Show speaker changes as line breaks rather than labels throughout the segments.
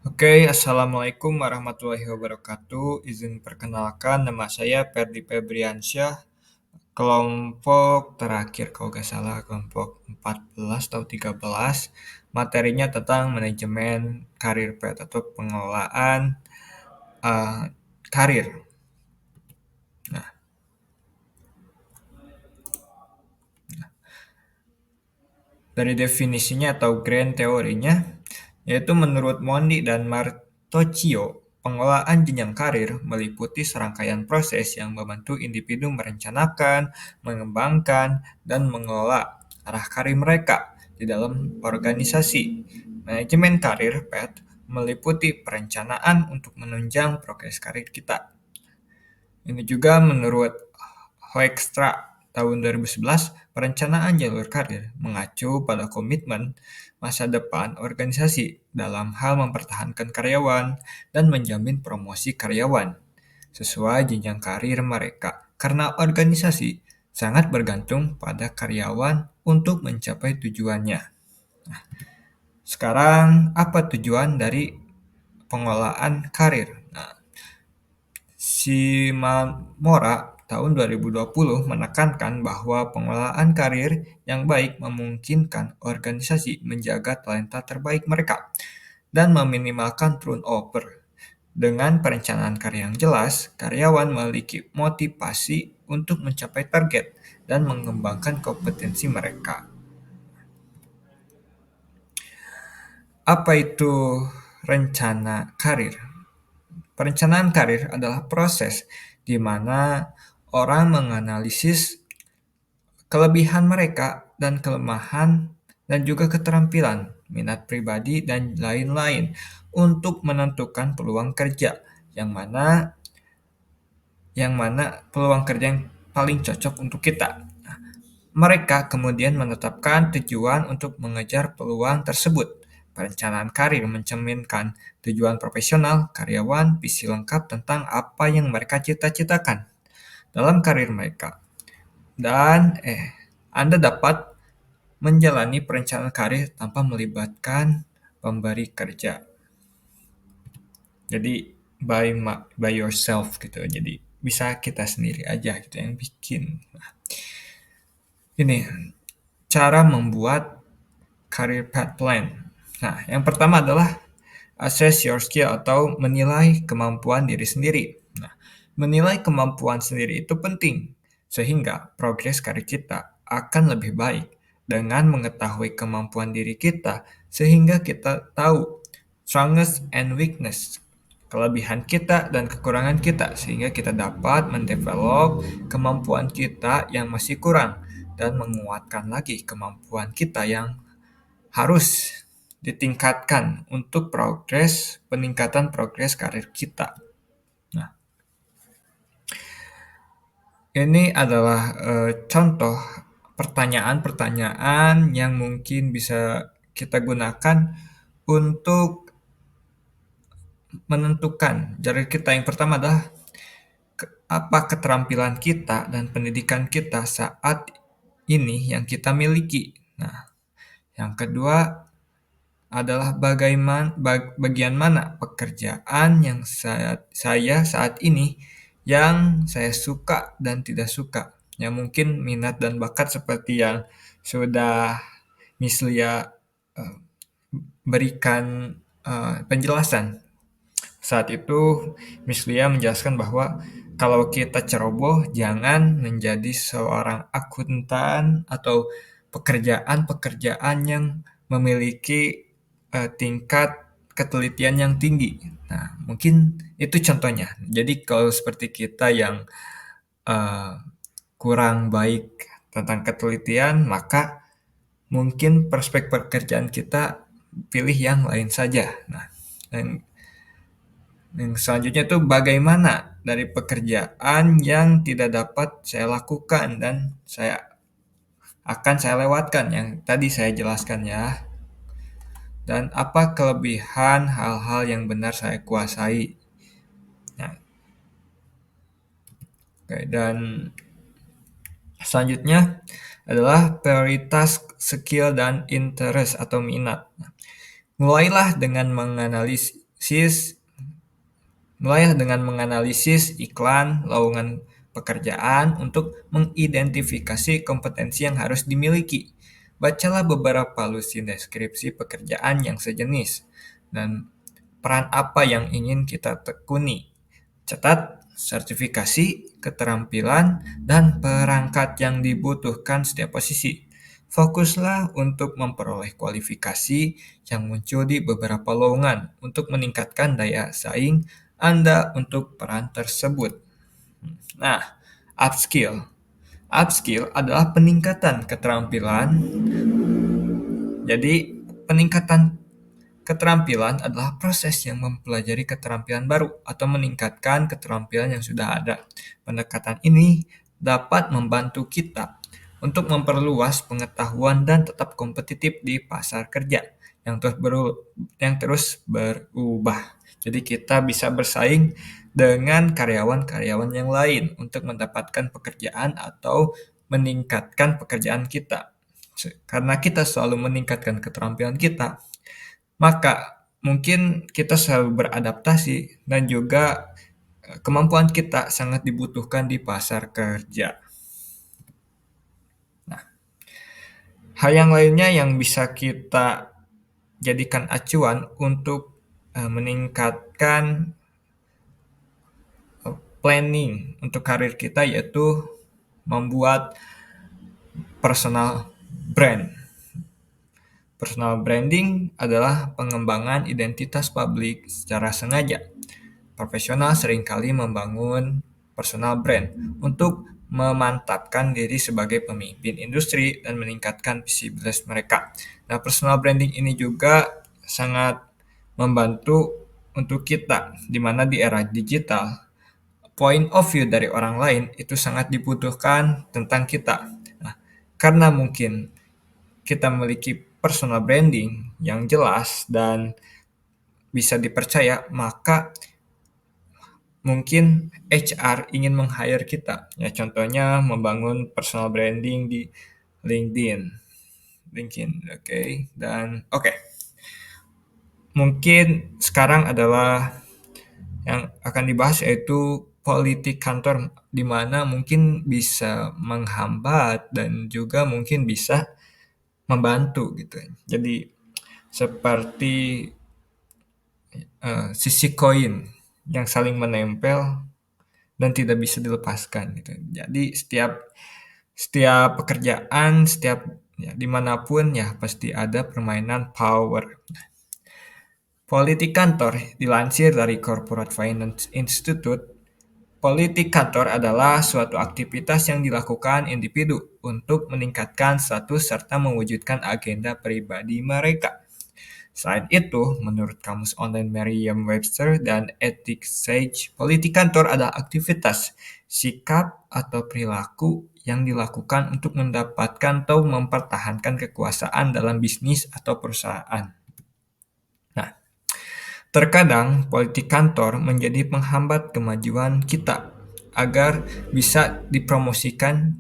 Oke, Assalamualaikum warahmatullahi wabarakatuh. Izin perkenalkan, nama saya Ferdi Febriansyah, kelompok terakhir kalau nggak salah, kelompok 14 atau 13. Materinya tentang manajemen karir pet atau pengelolaan eh, karir. Nah, dari definisinya atau grand teorinya, yaitu menurut Mondi dan Martocchio, pengelolaan jenjang karir meliputi serangkaian proses yang membantu individu merencanakan, mengembangkan, dan mengelola arah karir mereka di dalam organisasi. Manajemen karir PET meliputi perencanaan untuk menunjang progres karir kita. Ini juga menurut Hoekstra tahun 2011, perencanaan jalur karir mengacu pada komitmen masa depan organisasi dalam hal mempertahankan karyawan dan menjamin promosi karyawan sesuai jenjang karir mereka. Karena organisasi sangat bergantung pada karyawan untuk mencapai tujuannya. Sekarang, apa tujuan dari pengelolaan karir? Nah, Shimamura tahun 2020 menekankan bahwa pengelolaan karir yang baik memungkinkan organisasi menjaga talenta terbaik mereka dan meminimalkan turnover. Dengan perencanaan karir yang jelas, karyawan memiliki motivasi untuk mencapai target dan mengembangkan kompetensi mereka. Apa itu rencana karir? Perencanaan karir adalah proses di mana orang menganalisis kelebihan mereka dan kelemahan dan juga keterampilan, minat pribadi, dan lain-lain untuk menentukan peluang kerja yang mana peluang kerja yang paling cocok untuk kita. Mereka kemudian menetapkan tujuan untuk mengejar peluang tersebut. Perencanaan karir mencerminkan tujuan profesional karyawan, visi lengkap tentang apa yang mereka cita-citakan dalam karir mereka. Dan Anda dapat menjalani perencanaan karir tanpa melibatkan pemberi kerja. Jadi by yourself gitu. Jadi bisa kita sendiri aja gitu yang bikin. Nah, ini cara membuat career path plan. Nah, yang pertama adalah assess your skill atau menilai kemampuan diri sendiri. Nah, menilai kemampuan sendiri itu penting sehingga progres karir kita akan lebih baik dengan mengetahui kemampuan diri kita sehingga kita tahu strengths and weakness, kelebihan kita dan kekurangan kita sehingga kita dapat mendevelop kemampuan kita yang masih kurang dan menguatkan lagi kemampuan kita yang harus ditingkatkan untuk peningkatan progres karir kita. Nah, ini adalah contoh pertanyaan-pertanyaan yang mungkin bisa kita gunakan untuk menentukan karir kita. Yang pertama adalah apa keterampilan kita dan pendidikan kita saat ini yang kita miliki. Nah, yang kedua adalah bagian mana pekerjaan yang saya saat ini yang saya suka dan tidak suka. Ya mungkin minat dan bakat seperti yang sudah Miss Lia eh, berikan penjelasan. Saat itu Miss Lia menjelaskan bahwa kalau kita ceroboh jangan menjadi seorang akuntan atau pekerjaan-pekerjaan yang memiliki tingkat ketelitian yang tinggi. Nah, mungkin itu contohnya. Jadi kalau seperti kita yang eh, kurang baik tentang ketelitian, maka mungkin prospek pekerjaan kita pilih yang lain saja. Nah, dan yang selanjutnya itu bagaimana dari pekerjaan yang tidak dapat saya lakukan dan saya lewatkan yang tadi saya jelaskan ya. Dan apa kelebihan hal-hal yang benar saya kuasai. Nah, oke, dan selanjutnya adalah prioritas skill dan interest atau minat. Mulailah dengan menganalisis mulailah dengan menganalisis iklan lowongan pekerjaan untuk mengidentifikasi kompetensi yang harus dimiliki. Bacalah beberapa lusin deskripsi pekerjaan yang sejenis dan peran apa yang ingin kita tekuni. Catat sertifikasi, keterampilan, dan perangkat yang dibutuhkan setiap posisi. Fokuslah untuk memperoleh kualifikasi yang muncul di beberapa lowongan untuk meningkatkan daya saing Anda untuk peran tersebut. Nah, upskill. Upskill adalah peningkatan keterampilan. Jadi, peningkatan keterampilan adalah proses yang mempelajari keterampilan baru atau meningkatkan keterampilan yang sudah ada. Pendekatan ini dapat membantu kita untuk memperluas pengetahuan dan tetap kompetitif di pasar kerja yang terus berubah. Jadi kita bisa bersaing dengan karyawan-karyawan yang lain untuk mendapatkan pekerjaan atau meningkatkan pekerjaan kita. Karena kita selalu meningkatkan keterampilan kita, maka mungkin kita selalu beradaptasi dan juga kemampuan kita sangat dibutuhkan di pasar kerja. Nah, hal yang lainnya yang bisa kita jadikan acuan untuk meningkatkan planning untuk karir kita yaitu membuat personal brand. Personal branding adalah pengembangan identitas publik secara sengaja. Profesional seringkali membangun personal brand untuk memantapkan diri sebagai pemimpin industri dan meningkatkan visibilitas mereka. Nah, personal branding ini juga sangat membantu untuk kita, di mana di era digital, point of view dari orang lain itu sangat dibutuhkan tentang kita. Nah, karena mungkin kita memiliki personal branding yang jelas dan bisa dipercaya, maka mungkin HR ingin meng-hire kita. Ya, contohnya membangun personal branding di LinkedIn. Oke. Dan mungkin sekarang adalah yang akan dibahas yaitu politik kantor, di mana mungkin bisa menghambat dan juga mungkin bisa membantu gitu. Jadi seperti sisi koin yang saling menempel dan tidak bisa dilepaskan gitu. Jadi setiap pekerjaan, dimanapun ya pasti ada permainan power. Politik kantor dilansir dari Corporate Finance Institute. Politik kantor adalah suatu aktivitas yang dilakukan individu untuk meningkatkan status serta mewujudkan agenda pribadi mereka. Selain itu, menurut Kamus Online Merriam-Webster dan Ethics Sage, politik kantor adalah aktivitas, sikap, atau perilaku yang dilakukan untuk mendapatkan atau mempertahankan kekuasaan dalam bisnis atau perusahaan. Nah, terkadang politik kantor menjadi penghambat kemajuan kita agar bisa dipromosikan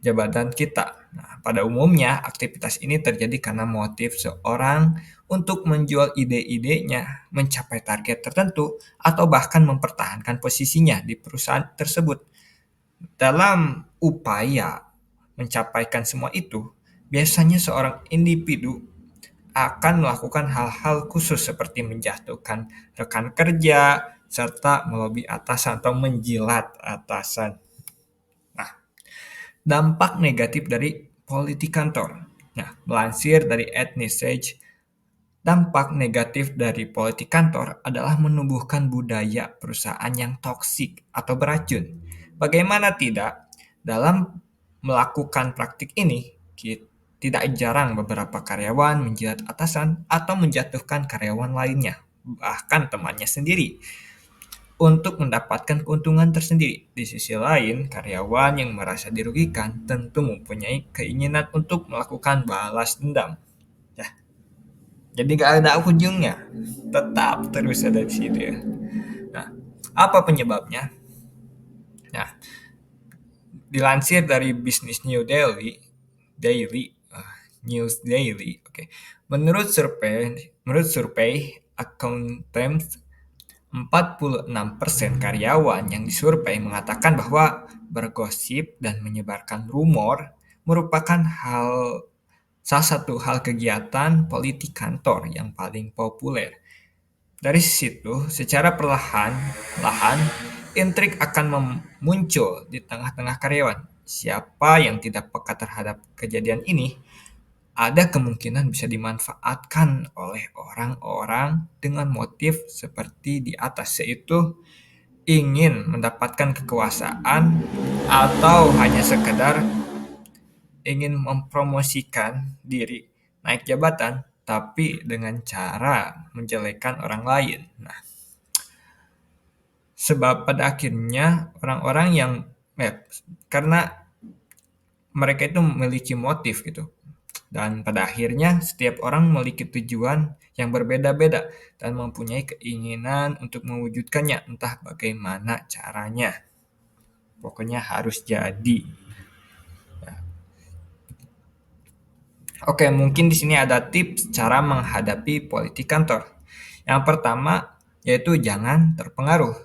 jabatan kita. Nah, pada umumnya, aktivitas ini terjadi karena motif seorang untuk menjual ide-idenya, mencapai target tertentu, atau bahkan mempertahankan posisinya di perusahaan tersebut. Dalam upaya mencapaikan semua itu, biasanya seorang individu akan melakukan hal-hal khusus seperti menjatuhkan rekan kerja, serta melobi atasan atau menjilat atasan. Dampak negatif dari politik kantor. Nah, melansir dari Ethnic Sage, dampak negatif dari politik kantor adalah menumbuhkan budaya perusahaan yang toksik atau beracun. Bagaimana tidak, dalam melakukan praktik ini, tidak jarang beberapa karyawan menjilat atasan atau menjatuhkan karyawan lainnya, bahkan temannya sendiri, untuk mendapatkan keuntungan tersendiri. Di sisi lain, karyawan yang merasa dirugikan tentu mempunyai keinginan untuk melakukan balas dendam. Ya, jadi gak ada ujungnya, tetap terus ada di situ ya. Nah, apa penyebabnya? Nah, dilansir dari Business News Daily, oke. Menurut survei Accountants, 46% karyawan yang disurvei mengatakan bahwa bergosip dan menyebarkan rumor merupakan salah satu hal kegiatan politik kantor yang paling populer. Dari situ, secara perlahan-lahan, intrik akan muncul di tengah-tengah karyawan. Siapa yang tidak peka terhadap kejadian ini, ada kemungkinan bisa dimanfaatkan oleh orang-orang dengan motif seperti di atas, yaitu ingin mendapatkan kekuasaan atau hanya sekedar ingin mempromosikan diri naik jabatan, tapi dengan cara menjelekkan orang lain. Nah, sebab pada akhirnya orang-orang yang karena mereka itu memiliki motif gitu. Dan pada akhirnya setiap orang memiliki tujuan yang berbeda-beda dan mempunyai keinginan untuk mewujudkannya, entah bagaimana caranya. Pokoknya harus jadi. Oke, mungkin di sini ada tips cara menghadapi politik kantor. Yang pertama yaitu jangan terpengaruh.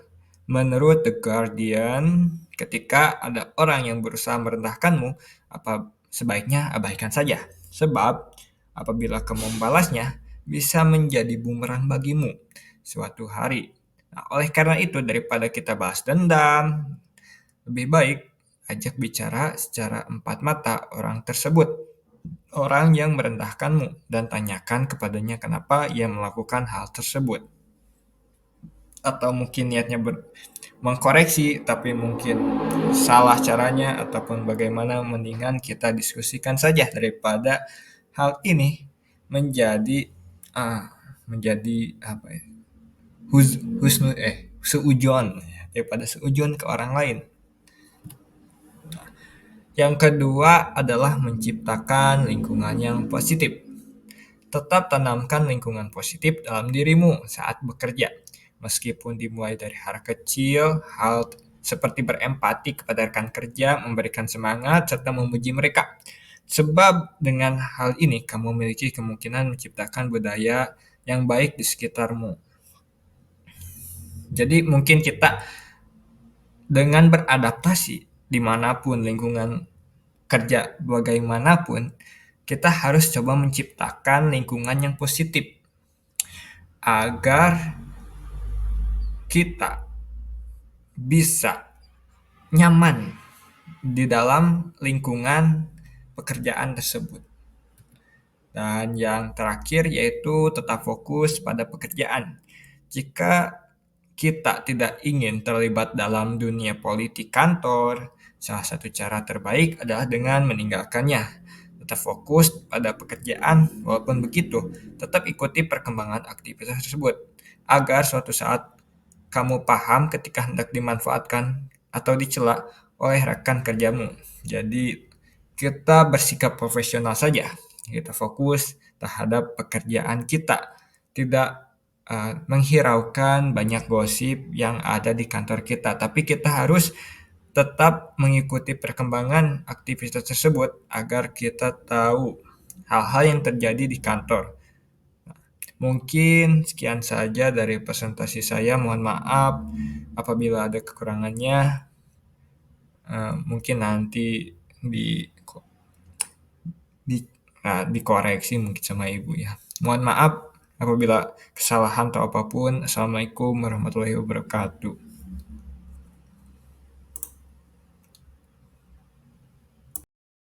Menurut The Guardian, ketika ada orang yang berusaha merendahkanmu, sebaiknya abaikan saja. Sebab apabila kamu membalasnya, bisa menjadi bumerang bagimu suatu hari. Nah, oleh karena itu, daripada kita balas dendam, lebih baik ajak bicara secara empat mata orang tersebut, orang yang merendahkanmu, dan tanyakan kepadanya kenapa ia melakukan hal tersebut. Atau mungkin niatnya mengkoreksi, tapi mungkin salah caranya, ataupun bagaimana, mendingan kita diskusikan saja daripada hal ini menjadi apa ya, seujon, daripada seujon ke orang lain. Yang kedua adalah menciptakan lingkungan yang positif. Tetap tanamkan lingkungan positif dalam dirimu saat bekerja. Meskipun dimulai dari hal kecil, hal seperti berempati kepada rekan kerja, memberikan semangat, serta memuji mereka. Sebab dengan hal ini, kamu memiliki kemungkinan menciptakan budaya yang baik di sekitarmu. Jadi mungkin kita dengan beradaptasi dimanapun lingkungan kerja bagaimanapun, kita harus coba menciptakan lingkungan yang positif agar kita bisa nyaman di dalam lingkungan pekerjaan tersebut. Dan yang terakhir yaitu tetap fokus pada pekerjaan. Jika kita tidak ingin terlibat dalam dunia politik kantor, salah satu cara terbaik adalah dengan meninggalkannya. Tetap fokus pada pekerjaan, walaupun begitu, tetap ikuti perkembangan aktivitas tersebut, agar suatu saat kamu paham ketika hendak dimanfaatkan atau dicela oleh rekan kerjamu. Jadi, kita bersikap profesional saja. Kita fokus terhadap pekerjaan kita. Tidak menghiraukan banyak gosip yang ada di kantor kita, tapi kita harus tetap mengikuti perkembangan aktivitas tersebut agar kita tahu hal-hal yang terjadi di kantor. Mungkin sekian saja dari presentasi saya. Mohon maaf apabila ada kekurangannya. Mungkin nanti dikoreksi mungkin sama ibu ya. Mohon maaf apabila kesalahan atau apapun. Assalamualaikum warahmatullahi wabarakatuh.